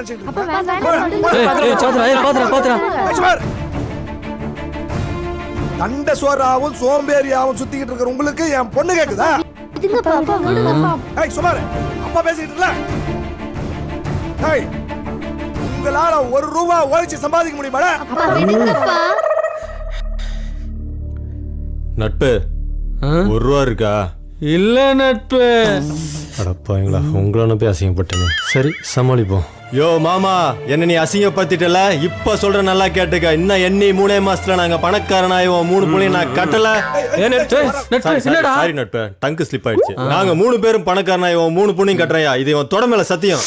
நினைச்சிட்டு இருக்கேன். கண்ட சோறாவும் சோம்பேறியாவும் சுத்திக்கிட்டு இருக்கிற உங்களுக்கு என் பொண்ணு கேக்குதா? சுமாரு அப்பா பேசிக்கிட்டு இல்ல. உங்களால ₹1 உழைச்சு சம்பாதிக்க முடியுமா? நட்பு ₹1 இருக்கா? இல்ல நட்பு. அடப்பாங்களா, உங்களை போய் அசிங்கப்பட்டேன். சரி சமாளிப்போம். யோ மாமா, என்ன நீ அசிங்கப்படுத்திட்டல, இப்ப சொல்ற நல்லா கேட்டுக்க. இன்னும் எண்ணி 3 மாசத்துல நாங்க பணக்காரனாயும் 3 புள்ளையும் நான் கட்டல. சாரி நட்பு, டங்கு ஸ்லிப் ஆயிடுச்சு. நாங்க 3 பேரும் பணக்காரனாயும் 3 புள்ளையும் கட்டுறையா. இது இவன் தொட மேல சத்தியம்.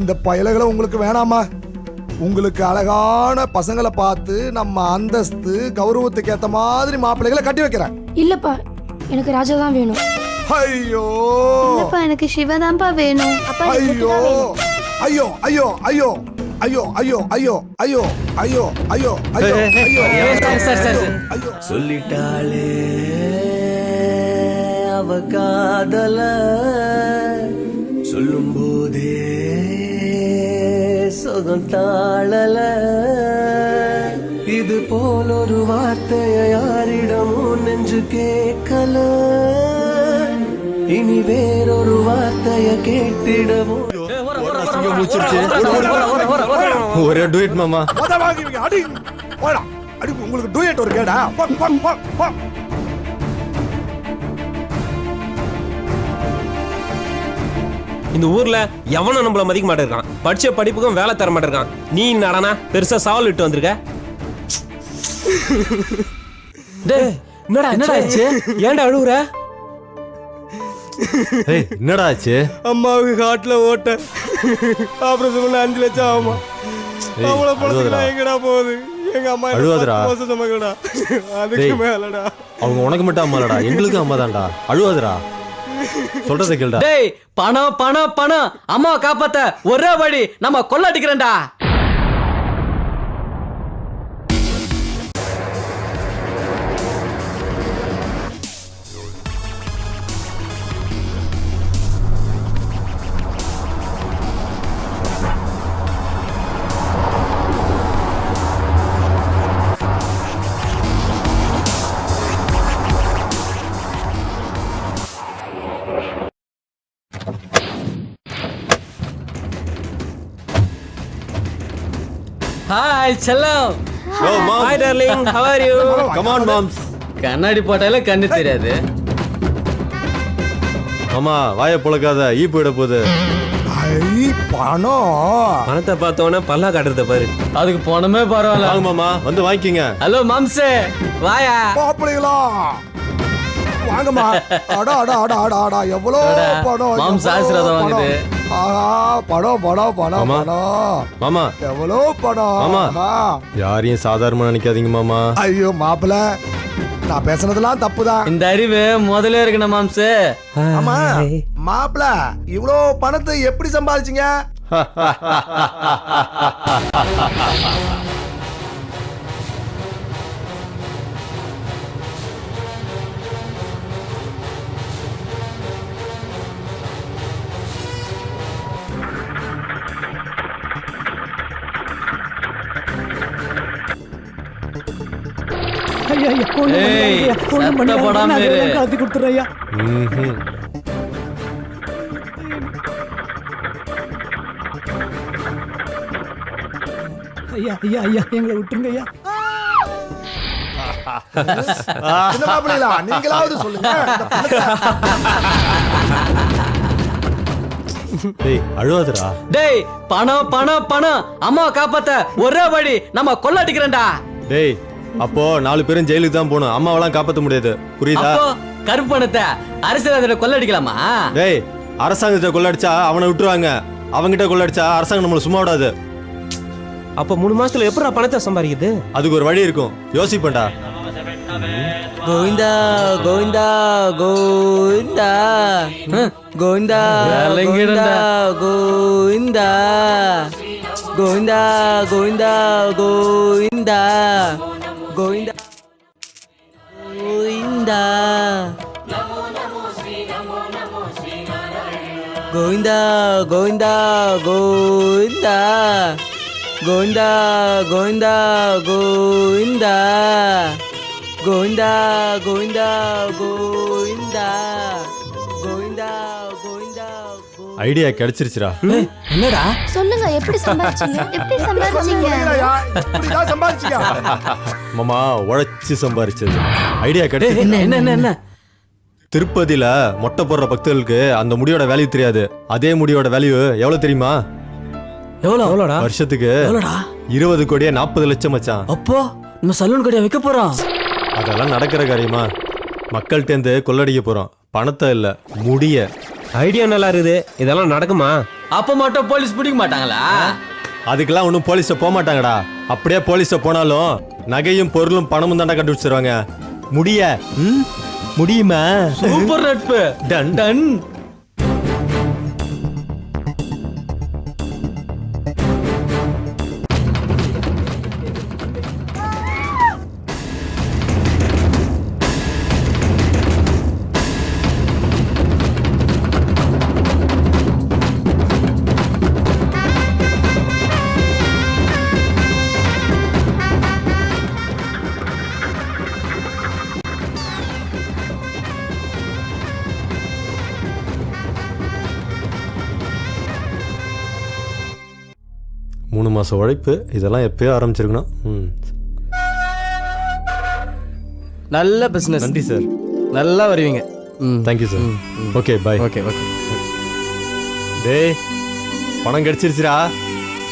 இந்த பயலுகளை உங்களுக்கு வேணாமா? உங்களுக்கு அழகான பசங்களை பார்த்து நம்ம அந்தஸ்து கௌரவத்துக்கு ஏத்த மாதிரி மாப்பிள்ளைகளை கட்டி வைக்கிறேன். இல்லப்பா, எனக்கு ராஜா தான் வேணும். ஐயோ இல்லப்பா, எனக்கு சிவா தான்ப்பா வேணும். ஐயோ ஐயோ ஐயோ ஐயோ ஐயோ ஐயோ ஐயோ ஐயோ ஐயோ ஐயோ ஐயோ ஐயோ சொல்லிட்டாளே அவ காதல, சொல்லும் போதே சுகம் தாழல. இது போல் ஒரு வார்த்தைய யாரிடமும் நெஞ்சு கேட்கல. இனி வேறொரு வார்த்தைய கேட்டிடவும். ஒரே டூயட் மாமா. அடி அடி, உங்களுக்கு டூயட் ஒரு கேடா? இந்த ஊர்ல எவனும் நம்மள மதிக்க மாட்டேங்கான். படிச்ச படிப்புக்கும் வேலை தர மாட்டேங்கான். நீ நடனா பெருசா சவால் இட்டு வந்திருக்க. என்னடா ஏன்டா அழுவுற? என்னடா ஆச்சு? அம்மாவுக்கு காட்டுல ஓட்ட ஆபரேஷன் பண்ண 5 லட்சம் ஆகுமா? அவளை பழத்துக்கு எங்கடா போகுது? எங்க அம்மா அழுவாதடா. அதுக்கு மேலடா. அவங்க உனக்கு மட்டும் அம்மா இல்லடா, எங்களுக்கு அம்மா தான்டா. அழுவாதடா, சொல்றதை கேளுடா. டேய், பணம் பணம் பணம். அம்மாவை காப்பாத்த ஒரே வழி, நம்ம கொள்ளடிக்கிறேன்டா. Hi, செல்லம். Yo, mom. Hi, darling. How are you? Come on, moms. கண்ணாடி போட்டால கண்ணு தெரியாது. மாமா, வாயை புழக்காத, ஈ போயிட போகுது. பணத்தை பார்த்தோன்னே பல்லா காட்டுறத பாரு. அதுக்கு போனமே பரவாயில்ல. வாங்க மாமா, வந்து வாங்கிக்கங்க. ஹலோ மாம்சே, வாயா. பாப்பளைகளா வாங்கம்மா. அடா அடா அடா அடா அடா, எவ்வளோ பணம். மாம்ச ஆசீர்வாதம் வாங்குது. பணம் பணம் பணம் பணம். மாமா எவ்வளோ பணம். மாமா, யாரையும் சாதாரணமா நினைக்காதீங்க மாமா. ஐயோ மாப்பிள்ள, நான் பேசுனதெல்லாம் தப்புதான். இந்த அறிவு முதல்ல இருக்கணும் மாம்சே. ஆமா மாப்பிள்ள, இவ்வளோ பணத்தை எப்படி சம்பாதிச்சீங்க? காத்தி கொடுத்துறையா. ஐயா ஐயா ஐயா, எங்களை விட்டுருங்க ஐயா. நீங்களாவது சொல்லுங்க. டேய், அழுவாதடா. டேய், பணம் பணம் பணம். அம்மாவை காப்பாத்த ஒரே வழி, நம்ம கொள்ளடிக்கிறேன்டா. டேய், அப்போ 4 பேரும் ஜெயிலுக்கு தான் போகணும். அம்மாவெல்லாம் காப்பாற்ற முடியாது, புரியுதா? அப்போ கருப்பு பணத்தை அரசியல் கொள்ளடிக்கலாமா? டேய், அரசாங்கத்தை கொள்ளடிச்சா அவனை விட்டுருவாங்க. அவங்கிட்ட கொள்ளடிச்சா அரசாங்கம் நம்மளை சும்மா விடாது. அப்ப 3 மாசத்துல எப்படா பணத்தை சம்பாதிக்குது? அதுக்கு ஒரு வழி இருக்கும், யோசிப்பேன்டா. கோவிந்தா கோவிந்தா கோவிந்தா கோவிந்தா கோவிந்தா கோவிந்தா கோவிந்தா கோவிந்தா கோவிந்தா கோவிந்தா கோவிந்தா கோவிந்தா கோவிந்தா கோவிந்தா கோவிந்தா கோவிந்தா கோவிந்தா கோவிந்தா கோவிந்தா கோவிந்தா கோவிந்தா கோவிந்தா ஐடியா கிடைச்சிருச்சுடா. என்னடா சொல்லுங்க எப்படி சம்பாதிச்சீங்க? எப்படி சம்பாதிச்சீங்க? இப்படிதான் சம்பாதிச்சீங்க. மாமா உழைச்சு சம்பாரிச்சது. ஐடியா கிடைச்சு. என்ன என்ன என்ன என்ன திருப்பதியில மொட்டை போடுற பக்தர்களுக்கு அந்த முடியோட வேல்யூ தெரியாது. அதே முடியோட வேல்யூ எவ்வளவு தெரியுமா? எவ்வளோடா வருஷத்துக்கு எவ்வளோடா 20 கோடியே 40 லட்சம் மச்சான். அப்போ நம்ம சலூன் கடையை வைக்க போறோம். அதெல்லாம் நடக்கிற காரியமா? மக்கள்கிட்டேருந்து கொள்ளடிக்க போறோம். பணத்தை இல்ல, முடிய. ஐடியா நல்லா இருக்குது, இதெல்லாம் நடக்குமா? அப்ப மட்டும் போலீஸ் பிடிக்க மாட்டாங்களா? அதுக்கெல்லாம் ஒன்றும் போலீஸ போக மாட்டாங்கடா. அப்படியே போலீஸ போனாலும் நகையும் பொருளும் பணமும் தாண்டா கண்டுபிடிச்சிருவாங்க. முடிய முடியுமா? சூப்பர் நட்பு. Done done. மூணு மாசம் உழைப்பு. இதெல்லாம் எப்பயோ ஆரம்பிச்சிருக்கணும். நல்ல பிசினஸ். நன்றி சார். நல்லா வருவீங்க. Thank you sir. Okay bye. Okay okay. டேய் பணம் கிடைச்சிருச்சுடா.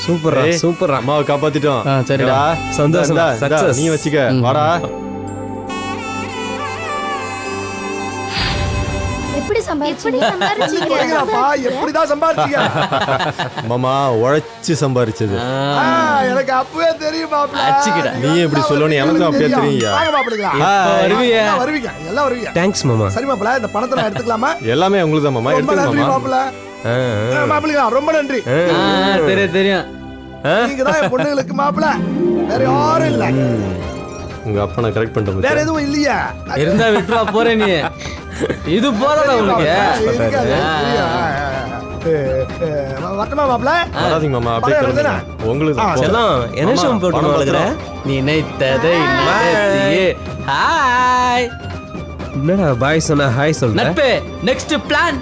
சூப்பர்ரா டேய், சூப்பர்ரா. அம்மாவை காப்பாத்திட்டோம். சரிடா. ஏடா, சந்தோஷம். இந்தா, இந்தா, Success. நீ வச்சுக்க. வாடா. எப்படி சம்பாதிச்சீங்க? சொல்லுங்கப்பா, எப்படிதான் சம்பாதிச்சீங்க? மாமா உழைச்சு சம்பாரிச்சது. எனக்கு அப்பவே தெரியும் மாப்பிள்ளை. அடிச்சுக்கிட. நீ எப்படி சொல்லணும், எனக்கும் அப்படியே தெரியும்யா. வாங்க மாப்பிள்ளைங்களா. வருவியா? எல்லாம் வருவீங்க, எல்லாம் வருவீங்க. தேங்க்ஸ் மாமா. சரி மாப்பிள்ளை, இந்த பணத்தை நான் எடுத்துக்கலாமா? எல்லாமே உங்களுக்கு தான் மாமா. ரொம்ப எடுத்துக்க நன்றி மாமா. மாப்பிள்ளை. மாப்பிள்ளைங்களா, ரொம்ப நன்றி. தெரியும் தெரியும். நீங்க தான் என் பொண்ணுங்களுக்கு மாப்பிள்ளை, வேற யாரும் இல்ல. உங்க அப்பா நான் கரெக்ட் வேற பண்ணிட்டேன். எதுவும் இல்லையா? இருந்தா விட்டுவா போற நீ. இது போதாடா உனக்கு. இருக்காது, இல்லையா? வட்டமா மாப்பிள்ளை. வராதீங்க மாமா, அப்படியே பணம் கிளம்புங்க. வருதுண்ணா? உங்களுக்கு தான். செல்லம், என்ன மாமா, ஷாம்பு போட்டு பணம் வளர்க்குற? பத்திரம். நினைத்ததை நடத்தியே. ஹாய் என்னடா பாய் சொன்னா ஹாய் சொல்ற? நட்பே. Next plan.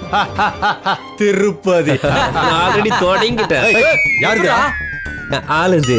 திருப்பதி. ஆல்ரெடி தொடங்கிட்டேன். யாருடா? ஆளுது.